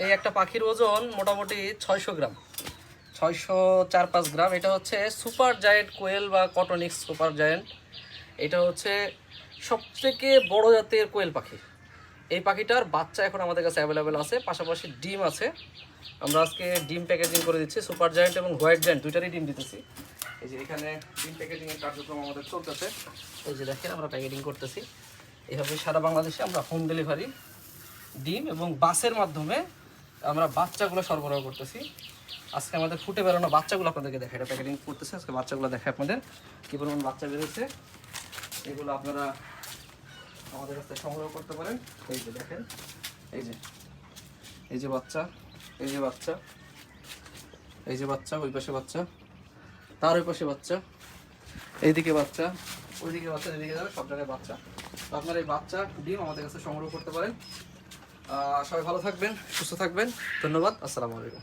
এই একটা পাখির ওজন মোটামুটি 600 গ্রাম, 604-5 গ্রাম। এটা হচ্ছে সুপার জায়েন্ট কোয়েল বা কটনিক্স সুপার জায়েন্ট। এটা হচ্ছে সবথেকে বড় জাতের কোয়েল পাখি। এই পাখিটার বাচ্চা এখন আমাদের কাছে অ্যাভেলেবেল আছে, পাশাপাশি ডিম আছে। আমরা আজকে ডিম প্যাকেজিং করে দিচ্ছি, সুপার জায়েন্ট এবং হোয়াইট জায়েন্ট দুইটারই ডিম দিতেছি। এই যে এখানে ডিম প্যাকেজিংয়ের কার্যক্রম আমাদের চলতেছে। এই যে দেখেন আমরা প্যাকেজিং করতেছি। এইভাবে সারা বাংলাদেশে আমরা হোম ডেলিভারি ডিম এবং বাসের মাধ্যমে আমরা বাচ্চাগুলো সরবরাহ করতেছি। আজকে আমাদের ফুটে বেরোনো বাচ্চাগুলো আপনাদেরকে দেখে, এটা প্যাকেটিং করতেছে। আজকে বাচ্চাগুলো দেখে আপনাদের কী পরিমাণ বাচ্চা বেরোচ্ছে, এগুলো আপনারা আমাদের কাছে সংগ্রহ করতে পারেন। এই যে দেখেন, এই যে বাচ্চা, এই যে বাচ্চা, এই যে বাচ্চা, ওই পাশে বাচ্চা, তার ওই পাশে বাচ্চা, এইদিকে বাচ্চা, ওইদিকে বাচ্চা, এদিকে যাবে, সব জায়গায় বাচ্চা। তো আপনারা এই বাচ্চা ডিম আমাদের কাছে সংগ্রহ করতে পারেন। সবাই ভালো থাকবেন, সুস্থ থাকবেন। ধন্যবাদ। আসসালামু আলাইকুম।